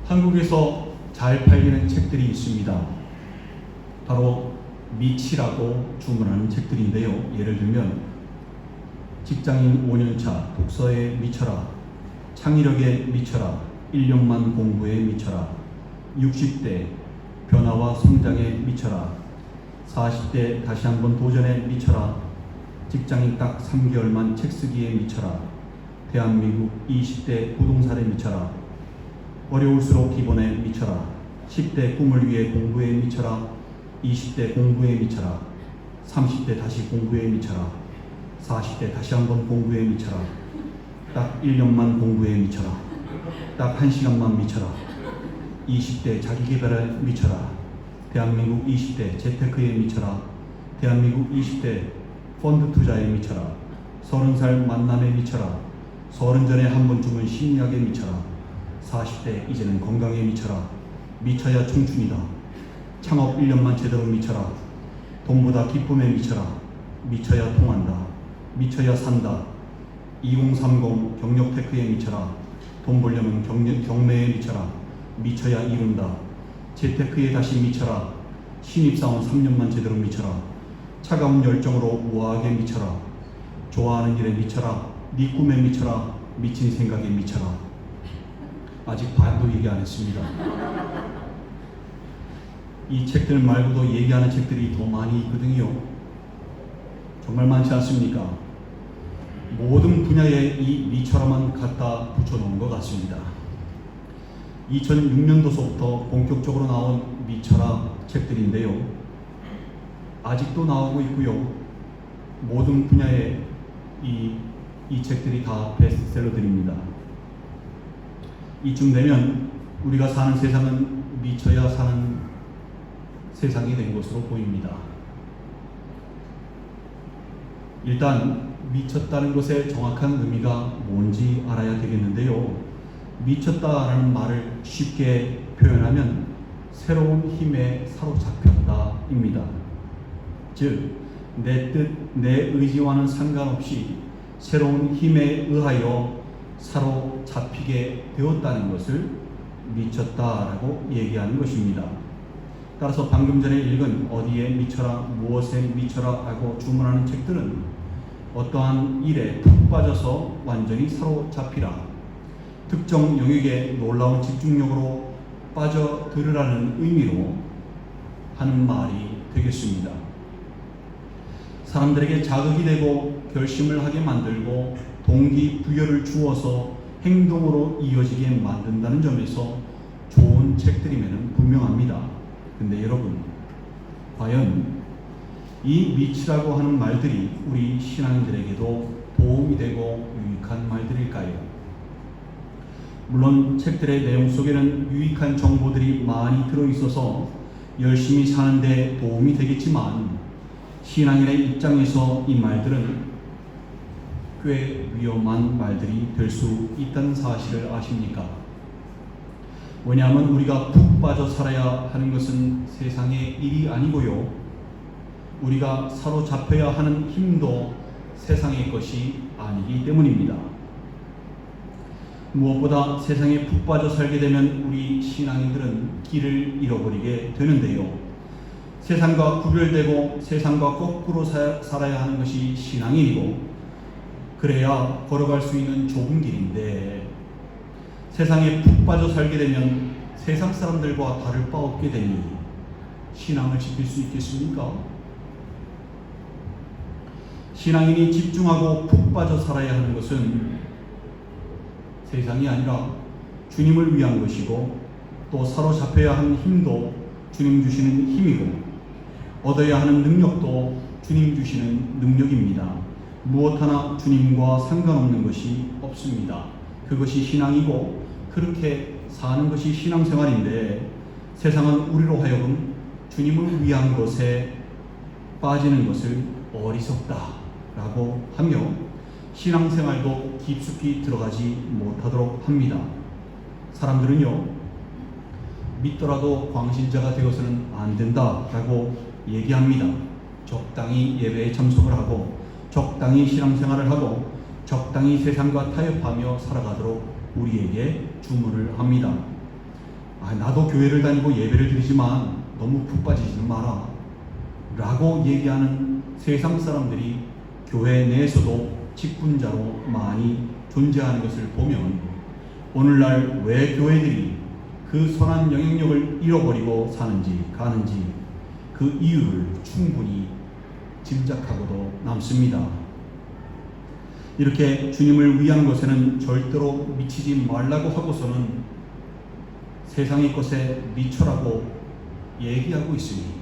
한국에서 잘 팔리는 책들이 있습니다. 바로 미치라고 주문하는 책들인데요. 예를 들면 직장인 5년차 독서에 미쳐라, 창의력에 미쳐라, 1년만 공부에 미쳐라, 60대 변화와 성장에 미쳐라, 40대 다시 한번 도전에 미쳐라, 직장인 딱 3개월만 책 쓰기에 미쳐라, 대한민국 20대 부동산에 미쳐라, 어려울수록 기본에 미쳐라, 10대 꿈을 위해 공부에 미쳐라, 20대 공부에 미쳐라, 30대 다시 공부에 미쳐라, 40대 다시 한번 공부에 미쳐라, 딱 1년만 공부에 미쳐라, 딱 1시간만 미쳐라, 20대 자기계발에 미쳐라, 대한민국 20대 재테크에 미쳐라, 대한민국 20대 펀드 투자에 미쳐라, 30살 만남에 미쳐라, 30전에 한 번쯤은 심리학에 미쳐라, 40대 이제는 건강에 미쳐라, 미쳐야 청춘이다, 창업 1년만 제대로 미쳐라, 돈보다 기쁨에 미쳐라, 미쳐야 통한다, 미쳐야 산다, 2030 경력테크에 미쳐라, 돈 벌려면 경매에 미쳐라, 미쳐야 이룬다, 재테크에 다시 미쳐라, 신입사원 3년만 제대로 미쳐라, 차가운 열정으로 우아하게 미쳐라, 좋아하는 일에 미쳐라, 네 꿈에 미쳐라, 미친 생각에 미쳐라. 아직 반도 얘기 안 했습니다. 이 책들 말고도 얘기하는 책들이 더 많이 있거든요. 정말 많지 않습니까? 모든 분야에 이 미쳐라만 갖다 붙여놓은 것 같습니다. 2006년도서부터 본격적으로 나온 미쳐라 책들인데요. 아직도 나오고 있고요. 모든 분야에 이 책들이 다 베스트셀러들입니다. 이쯤 되면 우리가 사는 세상은 미쳐야 사는 세상이 된 것으로 보입니다. 일단 미쳤다는 것의 정확한 의미가 뭔지 알아야 되겠는데요. 미쳤다라는 말을 쉽게 표현하면 새로운 힘에 사로잡혔다입니다. 즉, 내 뜻, 내 의지와는 상관없이 새로운 힘에 의하여 사로잡히게 되었다는 것을 미쳤다라고 얘기하는 것입니다. 따라서 방금 전에 읽은 어디에 미쳐라, 무엇에 미쳐라 하고 주문하는 책들은 어떠한 일에 푹 빠져서 완전히 사로잡히라, 특정 영역에 놀라운 집중력으로 빠져들으라는 의미로 하는 말이 되겠습니다. 사람들에게 자극이 되고 결심을 하게 만들고 동기부여를 주어서 행동으로 이어지게 만든다는 점에서 좋은 책들임에는 분명합니다. 근데 여러분, 과연 이 미치라고 하는 말들이 우리 신앙인들에게도 도움이 되고 유익한 말들일까요? 물론 책들의 내용 속에는 유익한 정보들이 많이 들어있어서 열심히 사는데 도움이 되겠지만 신앙인의 입장에서 이 말들은 꽤 위험한 말들이 될 수 있다는 사실을 아십니까? 왜냐하면 우리가 푹 빠져 살아야 하는 것은 세상의 일이 아니고요. 우리가 사로잡혀야 하는 힘도 세상의 것이 아니기 때문입니다. 무엇보다 세상에 푹 빠져 살게 되면 우리 신앙인들은 길을 잃어버리게 되는데요. 세상과 구별되고 세상과 거꾸로 살아야 하는 것이 신앙인이고, 그래야 걸어갈 수 있는 좁은 길인데 세상에 푹 빠져 살게 되면 세상 사람들과 다를 바 없게 되니 신앙을 지킬 수 있겠습니까? 신앙인이 집중하고 푹 빠져 살아야 하는 것은 세상이 아니라 주님을 위한 것이고, 또 사로잡혀야 하는 힘도 주님 주시는 힘이고, 얻어야 하는 능력도 주님 주시는 능력입니다. 무엇 하나 주님과 상관없는 것이 없습니다. 그것이 신앙이고 그렇게 사는 것이 신앙생활인데, 세상은 우리로 하여금 주님을 위한 것에 빠지는 것을 어리석다라고 하며 신앙생활도 깊숙이 들어가지 못하도록 합니다. 사람들은요, 믿더라도 광신자가 되어서는 안 된다라고 얘기합니다. 적당히 예배에 참석을 하고 적당히 신앙생활을 하고 적당히 세상과 타협하며 살아가도록 우리에게 주문을 합니다. 나도 교회를 다니고 예배를 드리지만 너무 푹 빠지지는 마라 라고 얘기하는 세상 사람들이 교회 내에서도 직분자로 많이 존재하는 것을 보면 오늘날 왜 교회들이 그 선한 영향력을 잃어버리고 사는지 가는지 그 이유를 충분히 짐작하고도 남습니다. 이렇게 주님을 위한 것에는 절대로 미치지 말라고 하고서는 세상의 것에 미쳐라고 얘기하고 있으니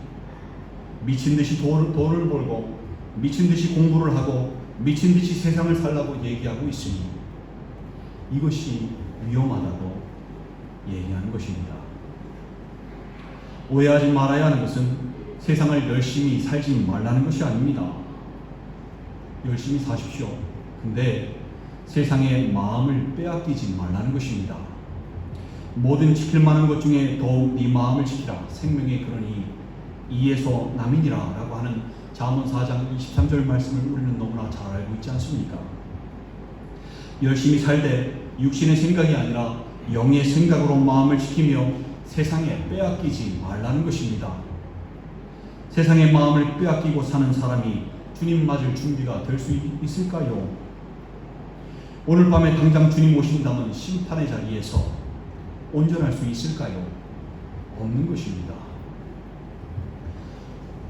미친 듯이 돈을 벌고 미친 듯이 공부를 하고 미친 듯이 세상을 살라고 얘기하고 있으니 이것이 위험하다고 얘기하는 것입니다. 오해하지 말아야 하는 것은 세상을 열심히 살지 말라는 것이 아닙니다. 열심히 사십시오. 근데 세상의 마음을 빼앗기지 말라는 것입니다. 모든 지킬 만한 것 중에 더욱 네 마음을 지키라. 생명의 근원이 이에서 남이니라 라고 하는 잠언 4장 23절 말씀을 우리는 너무나 잘 알고 있지 않습니까? 열심히 살되 육신의 생각이 아니라 영의 생각으로 마음을 지키며 세상에 빼앗기지 말라는 것입니다. 세상의 마음을 빼앗기고 사는 사람이 주님 맞을 준비가 될 수 있을까요? 오늘 밤에 당장 주님 오신다면 심판의 자리에서 온전할 수 있을까요? 없는 것입니다.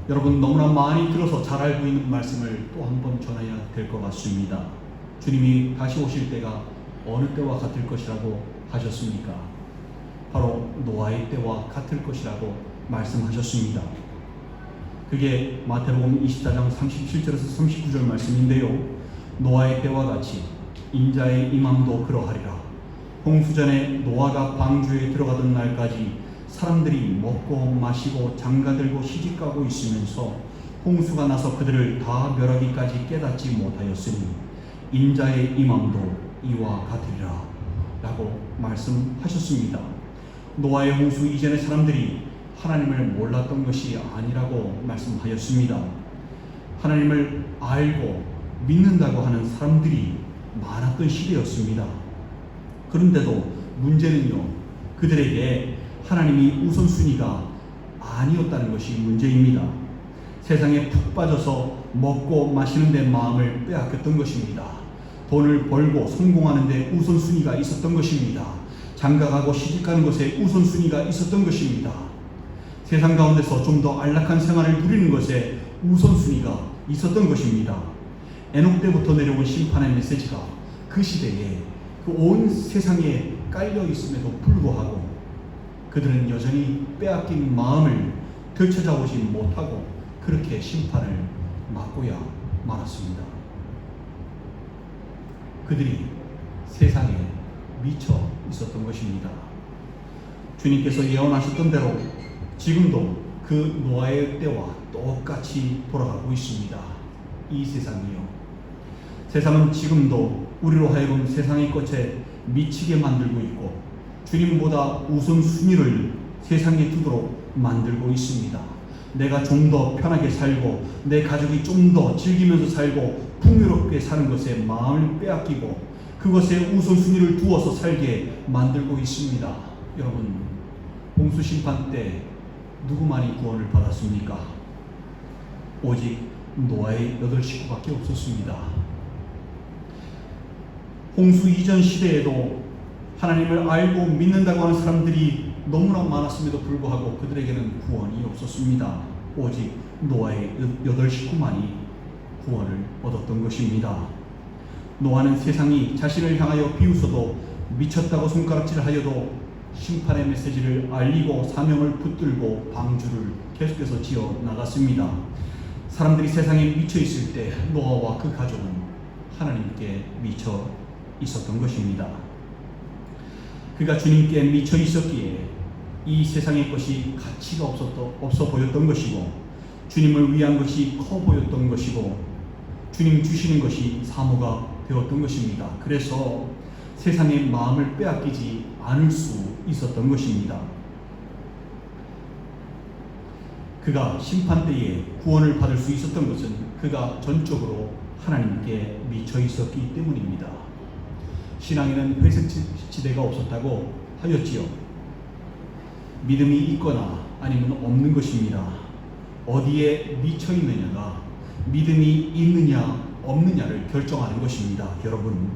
여러분, 너무나 많이 들어서 잘 알고 있는 말씀을 또 한 번 전해야 될 것 같습니다. 주님이 다시 오실 때가 어느 때와 같을 것이라고 하셨습니까? 바로 노아의 때와 같을 것이라고 말씀하셨습니다. 그게 마태복음 24장 37절에서 39절 말씀인데요. 노아의 때와 같이 인자의 임함도 그러하리라. 홍수전에 노아가 방주에 들어가던 날까지 사람들이 먹고 마시고 장가들고 시집가고 있으면서 홍수가 나서 그들을 다 멸하기까지 깨닫지 못하였으니 인자의 임함도 이와 같으리라 라고 말씀하셨습니다. 노아의 홍수 이전의 사람들이 하나님을 몰랐던 것이 아니라고 말씀하였습니다. 하나님을 알고 믿는다고 하는 사람들이 많았던 시대였습니다. 그런데도 문제는요, 그들에게 하나님이 우선순위가 아니었다는 것이 문제입니다. 세상에 푹 빠져서 먹고 마시는 데 마음을 빼앗겼던 것입니다. 돈을 벌고 성공하는 데 우선순위가 있었던 것입니다. 장가가고 시집가는 것에 우선순위가 있었던 것입니다. 세상 가운데서 좀 더 안락한 생활을 누리는 것에 우선순위가 있었던 것입니다. 에녹 때부터 내려온 심판의 메시지가 그 시대에 그 온 세상에 깔려 있음에도 불구하고 그들은 여전히 빼앗긴 마음을 되찾아오지 못하고 그렇게 심판을 맞고야 말았습니다. 그들이 세상에 미쳐 있었던 것입니다. 주님께서 예언하셨던 대로 지금도 그 노아의 때와 똑같이 돌아가고 있습니다. 이 세상이요. 세상은 지금도 우리로 하여금 세상의 것에 미치게 만들고 있고 주님보다 우선순위를 세상에 두도록 만들고 있습니다. 내가 좀 더 편하게 살고 내 가족이 좀 더 즐기면서 살고 풍요롭게 사는 것에 마음을 빼앗기고 그것에 우선순위를 두어서 살게 만들고 있습니다. 여러분, 홍수심판 때 누구만이 구원을 받았습니까? 오직 노아의 8식구밖에 없었습니다. 홍수 이전 시대에도 하나님을 알고 믿는다고 하는 사람들이 너무나 많았음에도 불구하고 그들에게는 구원이 없었습니다. 오직 노아의 8식구만이 구원을 얻었던 것입니다. 노아는 세상이 자신을 향하여 비웃어도 미쳤다고 손가락질하여도 심판의 메시지를 알리고 사명을 붙들고 방주를 계속해서 지어 나갔습니다. 사람들이 세상에 미쳐 있을 때 노아와 그 가족은 하나님께 미쳐 있었던 것입니다. 그가 주님께 미쳐 있었기에 이 세상의 것이 가치가 없어 보였던 것이고 주님을 위한 것이 커 보였던 것이고 주님 주시는 것이 사모가 되었던 것입니다. 그래서 세상의 마음을 빼앗기지 않을 수 있었던 것입니다. 그가 심판대에 구원을 받을 수 있었던 것은 그가 전적으로 하나님께 미쳐 있었기 때문입니다. 신앙에는 회색 지대가 없었다고 하였지요. 믿음이 있거나 아니면 없는 것입니다. 어디에 미쳐 있느냐가 믿음이 있느냐 없느냐를 결정하는 것입니다. 여러분,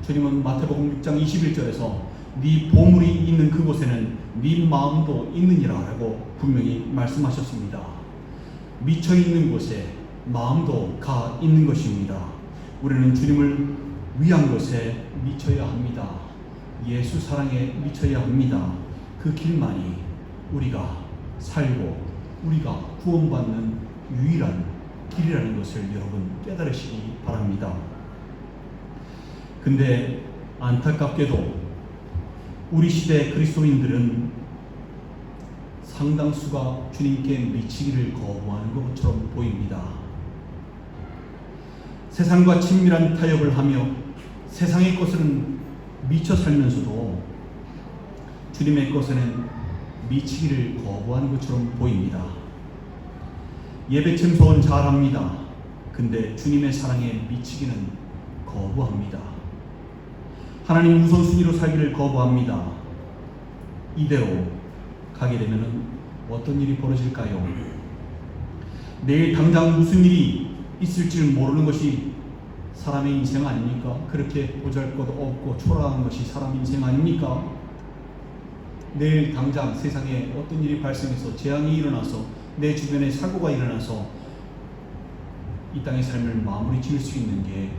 주님은 마태복음 6장 21절에서 네 보물이 있는 그곳에는 네 마음도 있느니라 라고 분명히 말씀하셨습니다. 미쳐 있는 곳에 마음도 가 있는 것입니다. 우리는 주님을 위한 것에 미쳐야 합니다. 예수 사랑에 미쳐야 합니다. 그 길만이 우리가 살고 우리가 구원받는 유일한 길이라는 것을 여러분 깨달으시기 바랍니다. 근데 안타깝게도 우리 시대 그리스도인들은 상당수가 주님께 미치기를 거부하는 것처럼 보입니다. 세상과 친밀한 타협을 하며 세상의 것은 미쳐 살면서도 주님의 것에는 미치기를 거부하는 것처럼 보입니다. 예배 참석은 잘합니다. 근데 주님의 사랑에 미치기는 거부합니다. 하나님 우선순위로 살기를 거부합니다. 이대로 가게 되면 어떤 일이 벌어질까요? 내일 당장 무슨 일이 있을지 모르는 것이 사람의 인생 아닙니까? 그렇게 보잘것없고 초라한 것이 사람 인생 아닙니까? 내일 당장 세상에 어떤 일이 발생해서 재앙이 일어나서 내 주변에 사고가 일어나서 이 땅의 삶을 마무리 지을 수 있는 게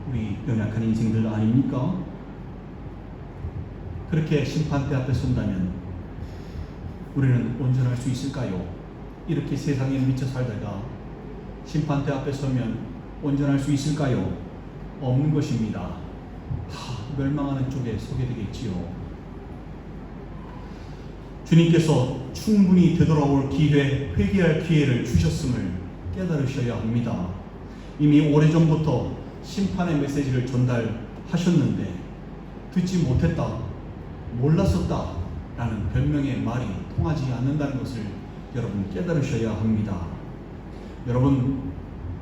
우리 연약한 인생들 아닙니까? 그렇게 심판대 앞에 선다면 우리는 온전할 수 있을까요? 이렇게 세상에 미쳐 살다가 심판대 앞에 서면 온전할 수 있을까요? 없는 것입니다. 다 멸망하는 쪽에 서게 되겠지요. 주님께서 충분히 되돌아올 기회, 회개할 기회를 주셨음을 깨달으셔야 합니다. 이미 오래전부터 심판의 메시지를 전달하셨는데 듣지 못했다, 몰랐었다 라는 변명의 말이 통하지 않는다는 것을 여러분 깨달으셔야 합니다. 여러분,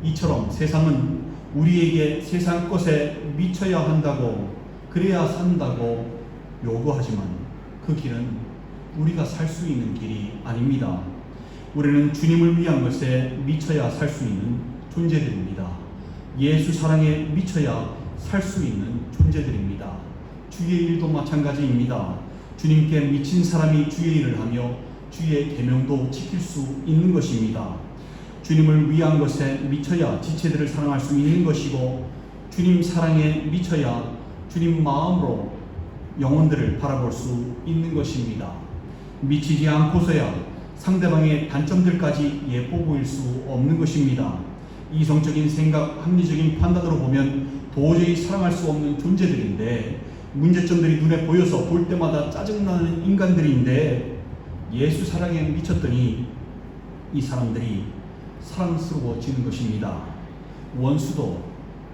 이처럼 세상은 우리에게 세상 것에 미쳐야 한다고, 그래야 산다고 요구하지만 그 길은 우리가 살 수 있는 길이 아닙니다. 우리는 주님을 위한 것에 미쳐야 살 수 있는 존재들입니다. 예수 사랑에 미쳐야 살 수 있는 존재들입니다. 주의 일도 마찬가지입니다. 주님께 미친 사람이 주의 일을 하며 주의 계명도 지킬 수 있는 것입니다. 주님을 위한 것에 미쳐야 지체들을 사랑할 수 있는 것이고, 주님 사랑에 미쳐야 주님 마음으로 영혼들을 바라볼 수 있는 것입니다. 미치지 않고서야 상대방의 단점들까지 예뻐 보일 수 없는 것입니다. 이성적인 생각, 합리적인 판단으로 보면 도저히 사랑할 수 없는 존재들인데, 문제점들이 눈에 보여서 볼 때마다 짜증나는 인간들인데, 예수 사랑에 미쳤더니 이 사람들이 사랑스러워지는 것입니다. 원수도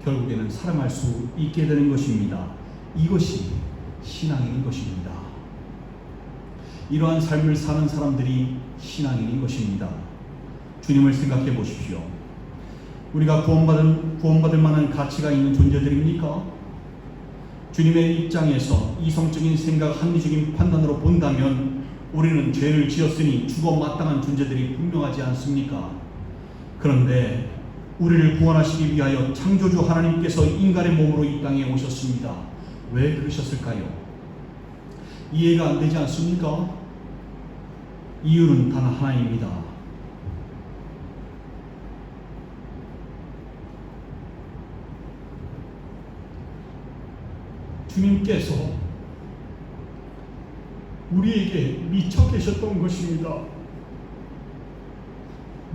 결국에는 사랑할 수 있게 되는 것입니다. 이것이 신앙인 것입니다. 이러한 삶을 사는 사람들이 신앙인인 것입니다. 주님을 생각해 보십시오. 우리가 구원받을 만한 가치가 있는 존재들입니까? 주님의 입장에서 이성적인 생각, 합리적인 판단으로 본다면 우리는 죄를 지었으니 죽어 마땅한 존재들이 분명하지 않습니까? 그런데 우리를 구원하시기 위하여 창조주 하나님께서 인간의 몸으로 이 땅에 오셨습니다. 왜 그러셨을까요? 이해가 안 되지 않습니까? 이유는 단 하나입니다. 주님께서 우리에게 미쳐 계셨던 것입니다.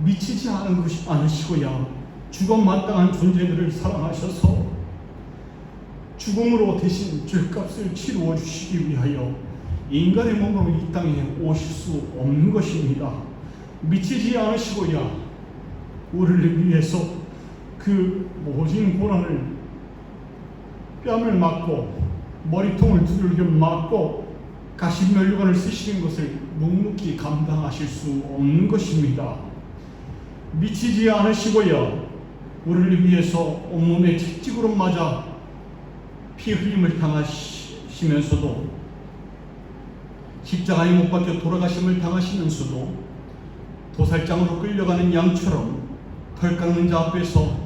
미치지 않으시고야 죽어 마땅한 존재들을 사랑하셔서 죽음으로 대신 죄값을 치루어 주시기 위하여 인간의 몸으로 이 땅에 오실 수 없는 것입니다. 미치지 않으시고야 우리를 위해서 그 모진 고난을 뺨을 맞고 머리통을 두들겨 맞고 가시면류관을 쓰시는 것을 묵묵히 감당하실 수 없는 것입니다. 미치지 않으시고야 우리를 위해서 온몸에 채찍으로 맞아 피 흘림을 당하시면서도 십자가에 못 박혀 돌아가심을 당하시면서도 도살장으로 끌려가는 양처럼 털 깎는 자 앞에서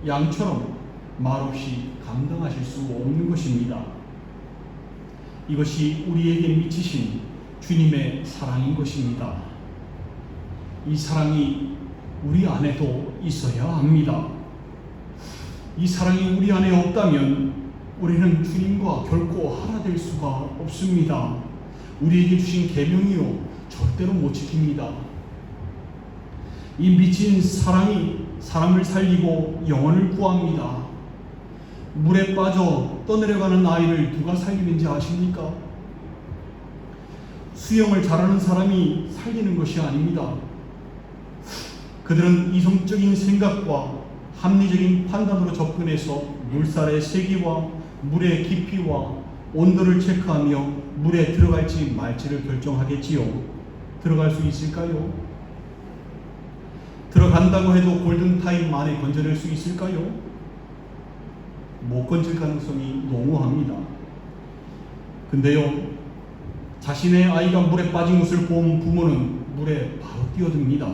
양처럼 말없이 감당하실 수 없는 것입니다. 이것이 우리에게 미치신 주님의 사랑인 것입니다. 이 사랑이 우리 안에도 있어야 합니다. 이 사랑이 우리 안에 없다면 우리는 주님과 결코 하나 될 수가 없습니다. 우리에게 주신 계명이요 절대로 못 지킵니다. 이 미친 사랑이 사람을 살리고 영혼을 구합니다. 물에 빠져 떠내려가는 아이를 누가 살리는지 아십니까? 수영을 잘하는 사람이 살리는 것이 아닙니다. 그들은 이성적인 생각과 합리적인 판단으로 접근해서 물살의 세기와 물의 깊이와 온도를 체크하며 물에 들어갈지 말지를 결정하겠지요. 들어갈 수 있을까요? 들어간다고 해도 골든타임 만에 건져낼 수 있을까요? 못 건질 가능성이 농후합니다. 근데요, 자신의 아이가 물에 빠진 것을 본 부모는 물에 바로 뛰어듭니다.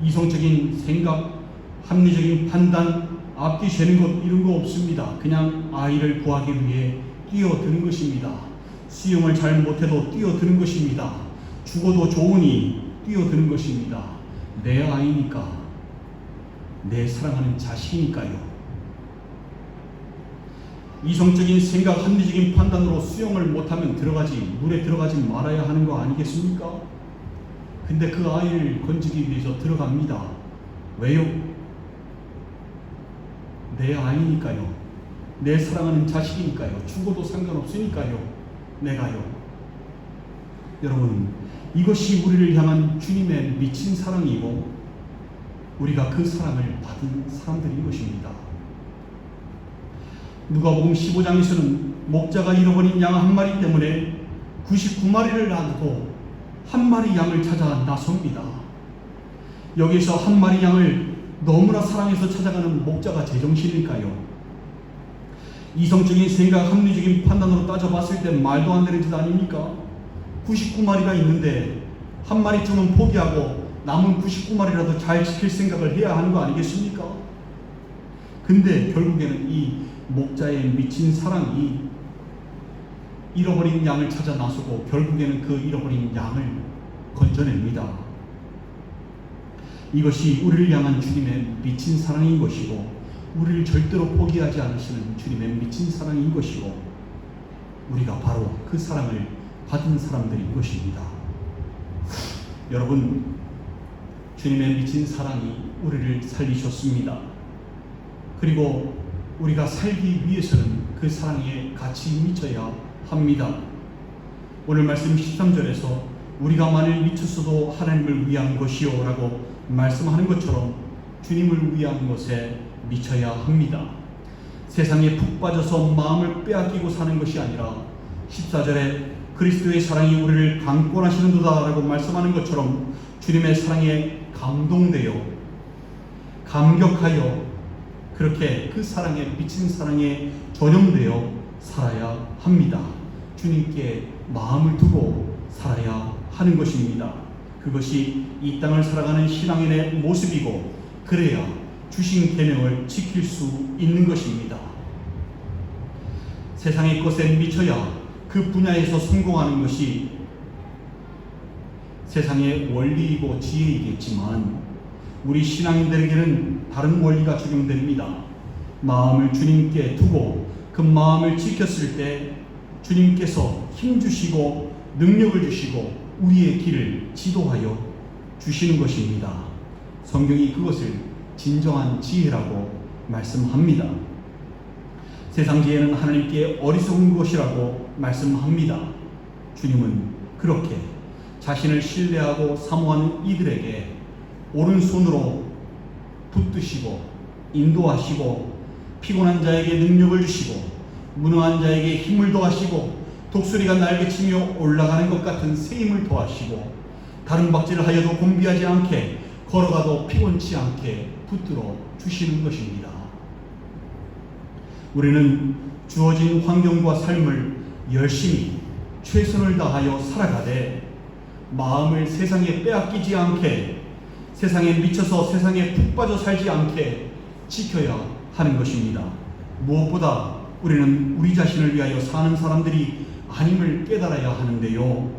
이성적인 생각, 합리적인 판단, 앞뒤 재는 것 이런 거 없습니다. 그냥 아이를 구하기 위해 뛰어드는 것입니다. 수영을 잘 못해도 뛰어드는 것입니다. 죽어도 좋으니 뛰어드는 것입니다. 내 아이니까, 내 사랑하는 자식이니까요. 이성적인 생각, 합리적인 판단으로 수영을 못하면 물에 들어가지 말아야 하는 거 아니겠습니까? 근데 그 아이를 건지기 위해서 들어갑니다. 왜요? 내 아이니까요. 내 사랑하는 자식이니까요. 죽어도 상관없으니까요. 내가요. 여러분, 이것이 우리를 향한 주님의 미친 사랑이고 우리가 그 사랑을 받은 사람들인 것입니다. 누가복음 15장에서는 목자가 잃어버린 양 한 마리 때문에 99마리를 놔두고 한 마리 양을 찾아 나섭니다. 여기서 한 마리 양을 너무나 사랑해서 찾아가는 목자가 제정신일까요? 이성적인 생각, 합리적인 판단으로 따져봤을 때 말도 안 되는 짓 아닙니까? 99마리가 있는데 한 마리쯤은 포기하고 남은 99마리라도 잘 지킬 생각을 해야 하는 거 아니겠습니까? 근데 결국에는 이 목자의 미친 사랑이 잃어버린 양을 찾아 나서고 결국에는 그 잃어버린 양을 건져냅니다. 이것이 우리를 향한 주님의 미친 사랑인 것이고 우리를 절대로 포기하지 않으시는 주님의 미친 사랑인 것이고 우리가 바로 그 사랑을 받은 사람들인 것입니다. 여러분, 주님의 미친 사랑이 우리를 살리셨습니다. 그리고 우리가 살기 위해서는 그 사랑에 같이 미쳐야 합니다. 오늘 말씀 13절에서 우리가 만일 미쳤어도 하나님을 위한 것이요 라고 말씀하는 것처럼 주님을 위한 것에 미쳐야 합니다. 세상에 푹 빠져서 마음을 빼앗기고 사는 것이 아니라 14절에 그리스도의 사랑이 우리를 강권하시는도다 라고 말씀하는 것처럼 주님의 사랑에 감동되어 감격하여 그렇게 그 사랑에 미친 사랑에 전염되어 살아야 합니다. 주님께 마음을 두고 살아야 하는 것입니다. 그것이 이 땅을 살아가는 신앙인의 모습이고 그래야 주신 계명을 지킬 수 있는 것입니다. 세상의 것에 미쳐야 그 분야에서 성공하는 것이 세상의 원리이고 지혜이겠지만 우리 신앙인들에게는 다른 원리가 적용됩니다. 마음을 주님께 두고 그 마음을 지켰을 때 주님께서 힘 주시고 능력을 주시고 우리의 길을 지도하여 주시는 것입니다. 성경이 그것을 진정한 지혜라고 말씀합니다. 세상 지혜는 하나님께 어리석은 것이라고 말씀합니다. 주님은 그렇게 자신을 신뢰하고 사모하는 이들에게 오른손으로 붙드시고 인도하시고 피곤한 자에게 능력을 주시고 무능한 자에게 힘을 더하시고 독수리가 날개치며 올라가는 것 같은 새 힘을 더하시고 다른 박질을 하여도 곤비하지 않게 걸어가도 피곤치 않게 붙들어 주시는 것입니다. 우리는 주어진 환경과 삶을 열심히 최선을 다하여 살아가되 마음을 세상에 빼앗기지 않게, 세상에 미쳐서 세상에 푹 빠져 살지 않게 지켜야 하는 것입니다. 무엇보다 우리는 우리 자신을 위하여 사는 사람들이 아님을 깨달아야 하는데요.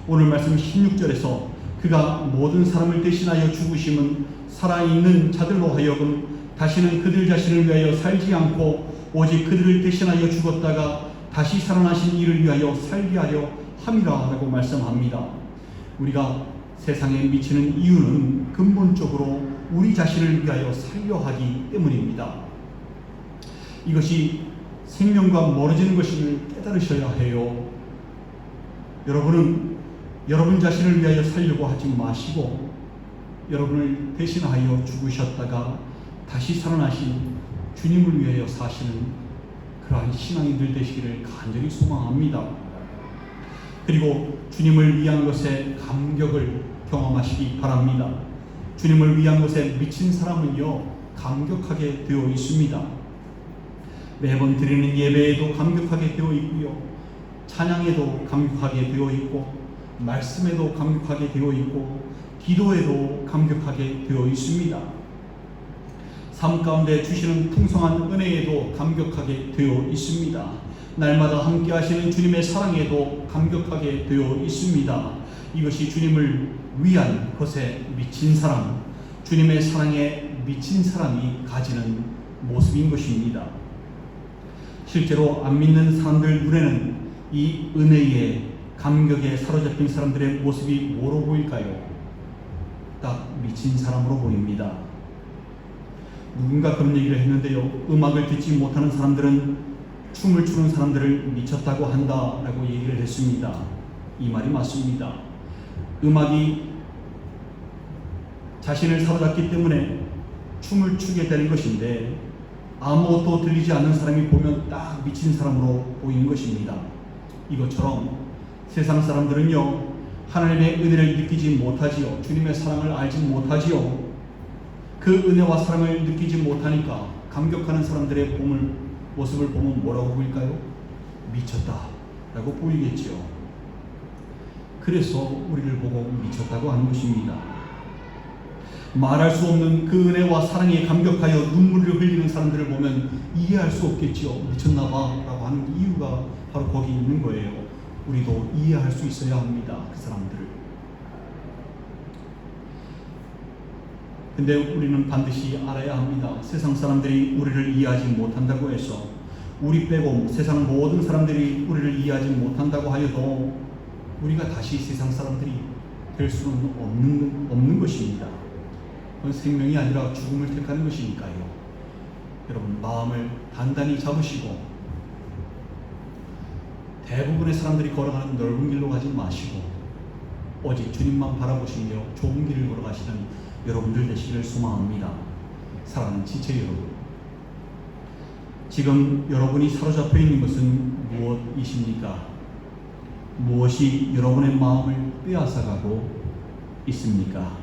오늘 말씀 16절에서 그가 모든 사람을 대신하여 죽으심은 살아있는 자들로 하여금 다시는 그들 자신을 위하여 살지 않고 오직 그들을 대신하여 죽었다가 다시 살아나신 이를 위하여 살게 하려 함이라 라고 말씀합니다. 우리가 세상에 미치는 이유는 근본적으로 우리 자신을 위하여 살려 하기 때문입니다. 이것이 생명과 멀어지는 것임을 깨달으셔야 해요. 여러분은 여러분 자신을 위하여 살려고 하지 마시고 여러분을 대신하여 죽으셨다가 다시 살아나신 주님을 위하여 사시는 그러한 신앙인들 되시기를 간절히 소망합니다. 그리고 주님을 위한 것에 감격을 경험하시기 바랍니다. 주님을 위한 것에 미친 사람은요, 감격하게 되어 있습니다. 매번 드리는 예배에도 감격하게 되어 있고요, 찬양에도 감격하게 되어 있고, 말씀에도 감격하게 되어 있고, 기도에도 감격하게 되어 있습니다. 삶 가운데 주시는 풍성한 은혜에도 감격하게 되어 있습니다. 날마다 함께 하시는 주님의 사랑에도 감격하게 되어 있습니다. 이것이 주님을 위한 것에 미친 사람, 주님의 사랑에 미친 사람이 가지는 모습인 것입니다. 실제로 안 믿는 사람들 눈에는 이 은혜의 감격에 사로잡힌 사람들의 모습이 뭐로 보일까요? 딱 미친 사람으로 보입니다. 누군가 그런 얘기를 했는데요. 음악을 듣지 못하는 사람들은 춤을 추는 사람들을 미쳤다고 한다라고 얘기를 했습니다. 이 말이 맞습니다. 음악이 자신을 사로잡기 때문에 춤을 추게 되는 것인데 아무것도 들리지 않는 사람이 보면 딱 미친 사람으로 보이는 것입니다. 이것처럼 세상 사람들은요, 하나님의 은혜를 느끼지 못하지요. 주님의 사랑을 알지 못하지요. 그 은혜와 사랑을 느끼지 못하니까 감격하는 사람들의 모습을 보면 뭐라고 보일까요? 미쳤다라고 보이겠지요. 그래서 우리를 보고 미쳤다고 하는 것입니다. 말할 수 없는 그 은혜와 사랑에 감격하여 눈물을 흘리는 사람들을 보면 이해할 수 없겠지요. 미쳤나봐 라고 하는 이유가 바로 거기 있는 거예요. 우리도 이해할 수 있어야 합니다. 그 사람들을. 근데 우리는 반드시 알아야 합니다. 세상 사람들이 우리를 이해하지 못한다고 해서 우리 빼고 세상 모든 사람들이 우리를 이해하지 못한다고 하여도 우리가 다시 세상 사람들이 될 수는 없는 것입니다. 그건 생명이 아니라 죽음을 택하는 것이니까요. 여러분, 마음을 단단히 잡으시고 대부분의 사람들이 걸어가는 넓은 길로 가지 마시고 오직 주님만 바라보시며 좁은 길을 걸어가시는 여러분들 되시기를 소망합니다. 사랑하는 지체 여러분, 지금 여러분이 사로잡혀 있는 것은 무엇이십니까? 무엇이 여러분의 마음을 빼앗아가고 있습니까?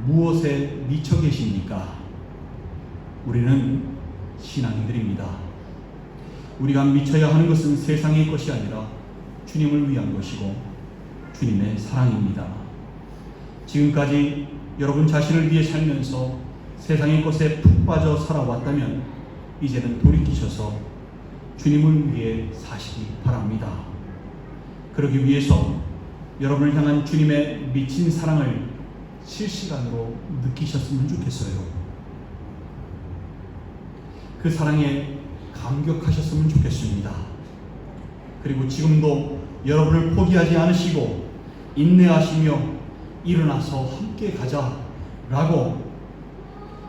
무엇에 미쳐 계십니까? 우리는 신앙인들입니다. 우리가 미쳐야 하는 것은 세상의 것이 아니라 주님을 위한 것이고 주님의 사랑입니다. 지금까지 여러분 자신을 위해 살면서 세상의 것에 푹 빠져 살아왔다면 이제는 돌이키셔서 주님을 위해 사시기 바랍니다. 그러기 위해서 여러분을 향한 주님의 미친 사랑을 실시간으로 느끼셨으면 좋겠어요. 그 사랑에 감격하셨으면 좋겠습니다. 그리고 지금도 여러분을 포기하지 않으시고 인내하시며 일어나서 함께 가자라고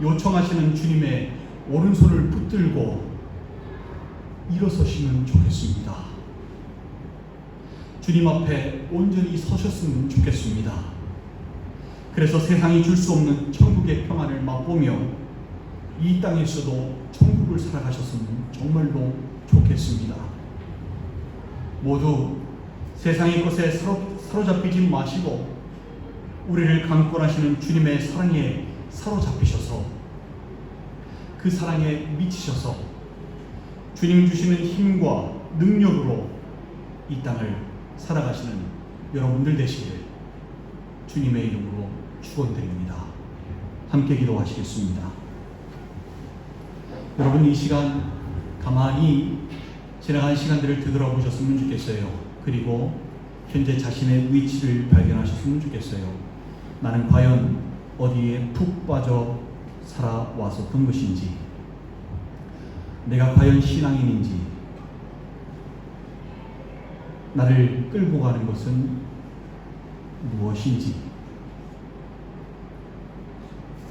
요청하시는 주님의 오른손을 붙들고 일어서시면 좋겠습니다. 주님 앞에 온전히 서셨으면 좋겠습니다. 그래서 세상이 줄 수 없는 천국의 평안을 맛보며 이 땅에서도 천국을 살아가셨으면 정말로 좋겠습니다. 모두 세상의 것에 사로잡히지 마시고 우리를 강권하시는 주님의 사랑에 사로잡히셔서 그 사랑에 미치셔서 주님 주시는 힘과 능력으로 이 땅을 살아가시는 여러분들 되시기를 주님의 이름으로 축원드립니다. 함께 기도하시겠습니다. 여러분, 이 시간 가만히 지나간 시간들을 되돌아보셨으면 좋겠어요. 그리고 현재 자신의 위치를 발견하셨으면 좋겠어요. 나는 과연 어디에 푹 빠져 살아왔었던 것인지, 내가 과연 신앙인인지, 나를 끌고 가는 것은 무엇인지,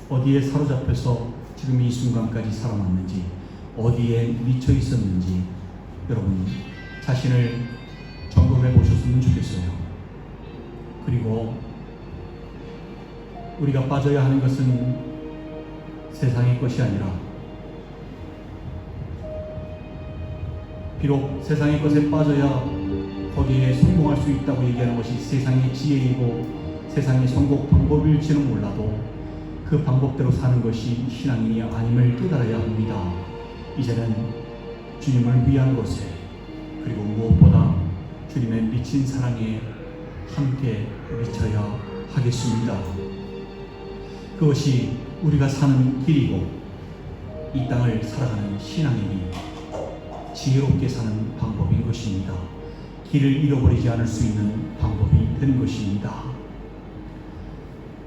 어디에 사로잡혀서 지금 이 순간까지 살아왔는지, 어디에 미쳐 있었는지 여러분 자신을 점검해 보셨으면 좋겠어요. 그리고 우리가 빠져야 하는 것은 세상의 것이 아니라, 비록 세상의 것에 빠져야 거기에 성공할 수 있다고 얘기하는 것이 세상의 지혜이고 세상의 성공 방법일지는 몰라도 그 방법대로 사는 것이 신앙인이 아님을 깨달아야 합니다. 이제는 주님을 위한 것에, 그리고 무엇보다 주님의 미친 사랑에 함께 미쳐야 하겠습니다. 그것이 우리가 사는 길이고 이 땅을 살아가는 신앙인이 지혜롭게 사는 방법인 것입니다. 길을 잃어버리지 않을 수 있는 방법이 되는 것입니다.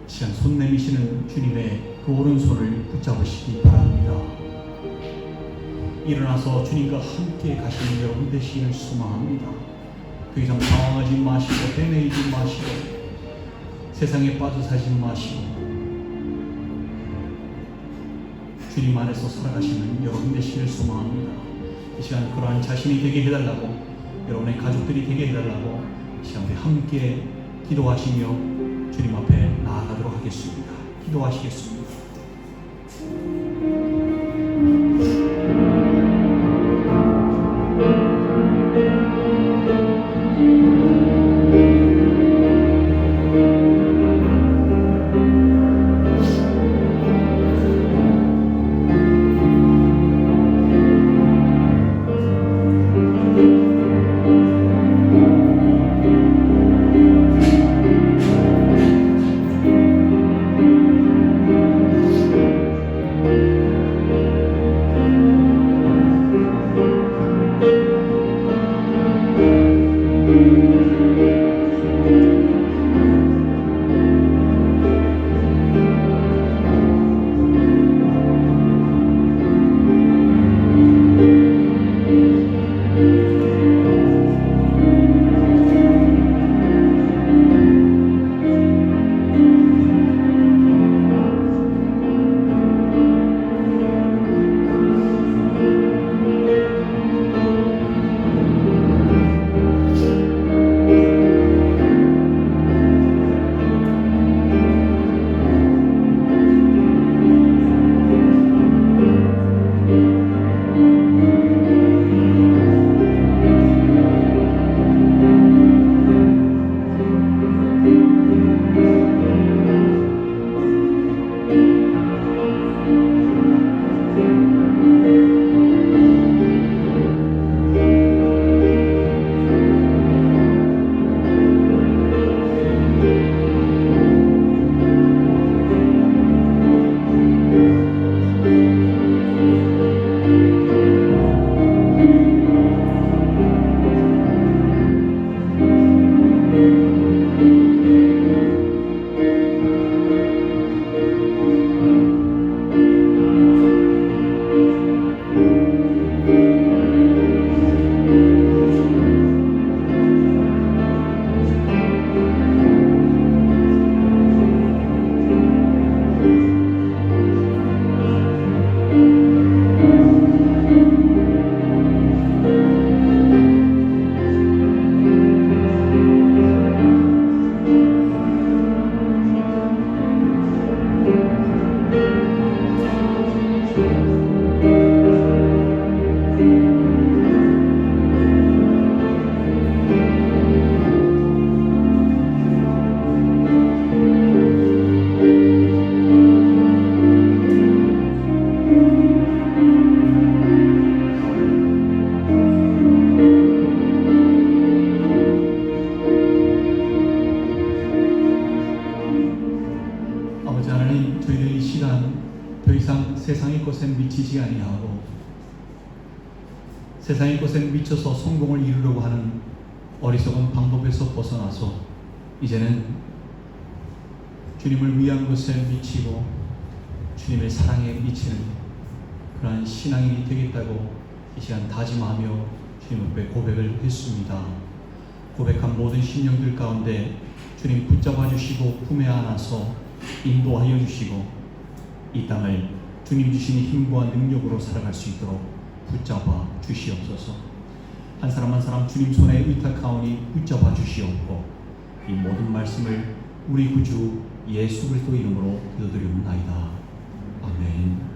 시간 손 내미시는 주님의 그 오른손을 붙잡으시기 바랍니다. 일어나서 주님과 함께 가시는 여러분 되시기를 소망합니다. 더 이상 당황하지 마시고 헤매이지 마시고 세상에 빠져 살지 마시고 주님 안에서 살아가시는 여러분 되시기를 소망합니다. 이 시간 그러한 자신이 되게 해달라고, 여러분의 가족들이 되게 해달라고 이 시간 우리 함께 기도하시며 주님 앞에 나아가도록 하겠습니다. 기도하시겠습니다. 그치지 아니하고 세상의 것에 미쳐서 성공을 이루려고 하는 어리석은 방법에서 벗어나서 이제는 주님을 위한 것에 미치고 주님의 사랑에 미치는 그러한 신앙인이 되겠다고 이 시간 다짐하며 주님 앞에 고백을 했습니다. 고백한 모든 심령들 가운데 주님 붙잡아 주시고 품에 안아서 인도하여 주시고 이 땅을 주님 주신 힘과 능력으로 살아갈 수 있도록 붙잡아 주시옵소서. 한 사람 한 사람 주님 손에 의탁하오니 붙잡아 주시옵고 이 모든 말씀을 우리 구주 예수 그리스도 이름으로 기도드리옵나이다. 아멘.